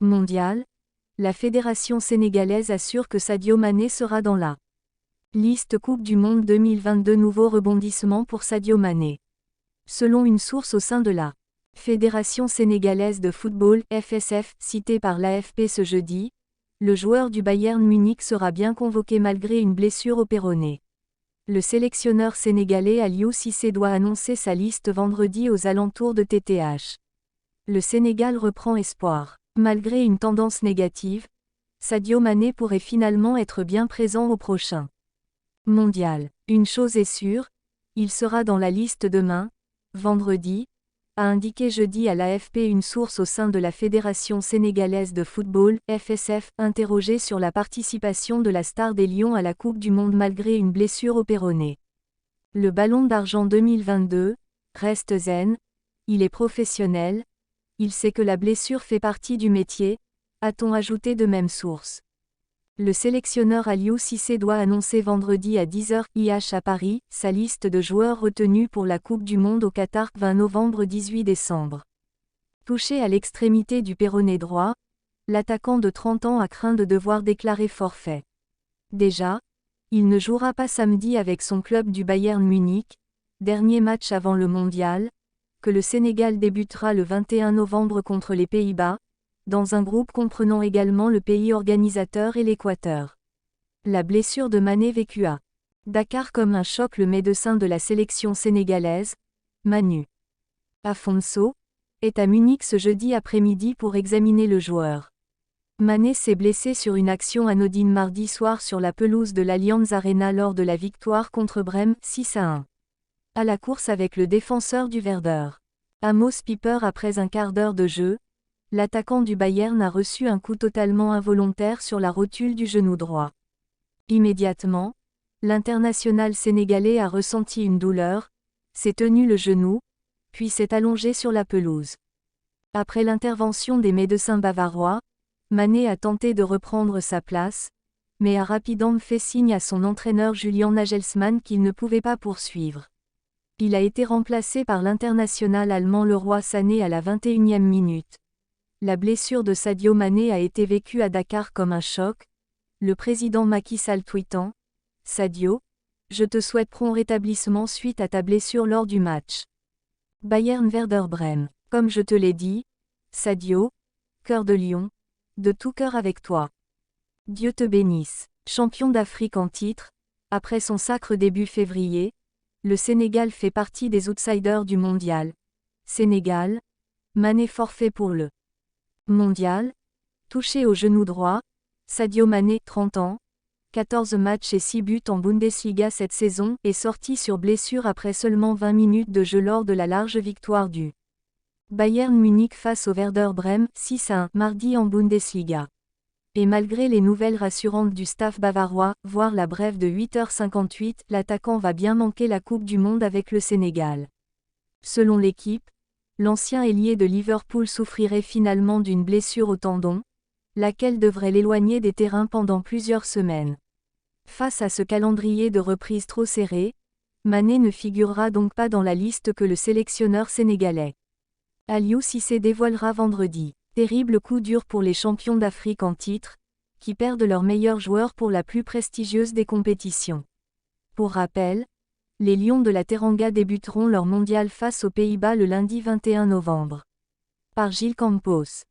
Mondial, la fédération sénégalaise assure que Sadio Mané sera dans la liste Coupe du Monde 2022. Nouveau rebondissement pour Sadio Mané. Selon une source au sein de la Fédération sénégalaise de football, FSF, citée par l'AFP ce jeudi, le joueur du Bayern Munich sera bien convoqué malgré une blessure au péroné. Le sélectionneur sénégalais Aliou Cissé doit annoncer sa liste vendredi aux alentours de TTH. Le Sénégal reprend espoir. Malgré une tendance négative, Sadio Mané pourrait finalement être bien présent au prochain Mondial. Une chose est sûre, il sera dans la liste demain, vendredi, a indiqué jeudi à l'AFP une source au sein de la Fédération sénégalaise de football, FSF, interrogée sur la participation de la star des Lions à la Coupe du Monde malgré une blessure au péroné. Le Ballon d'Argent 2022 reste zen, il est professionnel, il sait que la blessure fait partie du métier, a-t-on ajouté de même source. Le sélectionneur Aliou Cissé doit annoncer vendredi à 10h IH à Paris sa liste de joueurs retenus pour la Coupe du Monde au Qatar 20 novembre-18 décembre. Touché à l'extrémité du péroné droit, l'attaquant de 30 ans a craint de devoir déclarer forfait. Déjà, il ne jouera pas samedi avec son club du Bayern Munich, dernier match avant le mondial, que le Sénégal débutera le 21 novembre contre les Pays-Bas, dans un groupe comprenant également le pays organisateur et l'Équateur. La blessure de Mané vécue à Dakar comme un choc. Le médecin de la sélection sénégalaise, Manu Afonso, est à Munich ce jeudi après-midi pour examiner le joueur. Mané s'est blessé sur une action anodine mardi soir sur la pelouse de l'Allianz Arena lors de la victoire contre Brême 6-1. À la course avec le défenseur du Werder Amos Pieper après un quart d'heure de jeu, l'attaquant du Bayern a reçu un coup totalement involontaire sur la rotule du genou droit. Immédiatement, l'international sénégalais a ressenti une douleur, s'est tenu le genou, puis s'est allongé sur la pelouse. Après l'intervention des médecins bavarois, Mané a tenté de reprendre sa place, mais a rapidement fait signe à son entraîneur Julian Nagelsmann qu'il ne pouvait pas poursuivre. Il a été remplacé par l'international allemand Leroy Sané à la 21e minute. La blessure de Sadio Mané a été vécue à Dakar comme un choc, le président Macky Sall tweetant « Sadio, je te souhaite prompt rétablissement suite à ta blessure lors du match. Bayern Werder Brême. Comme je te l'ai dit, Sadio, cœur de lion, de tout cœur avec toi. Dieu te bénisse. » Champion d'Afrique en titre, après son sacre début février, le Sénégal fait partie des outsiders du mondial. Sénégal, Mané forfait pour le mondial, touché au genou droit, Sadio Mané, 30 ans, 14 matchs et 6 buts en Bundesliga cette saison, est sorti sur blessure après seulement 20 minutes de jeu lors de la large victoire du Bayern Munich face au Werder Brême 6-1 mardi en Bundesliga. Et malgré les nouvelles rassurantes du staff bavarois, voire la brève de 8h58, l'attaquant va bien manquer la Coupe du Monde avec le Sénégal. Selon l'équipe, l'ancien ailier de Liverpool souffrirait finalement d'une blessure au tendon, laquelle devrait l'éloigner des terrains pendant plusieurs semaines. Face à ce calendrier de reprise trop serré, Mané ne figurera donc pas dans la liste que le sélectionneur sénégalais Aliou Cissé dévoilera vendredi. Terrible coup dur pour les champions d'Afrique en titre, qui perdent leurs meilleurs joueurs pour la plus prestigieuse des compétitions. Pour rappel, les Lions de la Teranga débuteront leur mondial face aux Pays-Bas le lundi 21 novembre. Par Gilles Campos.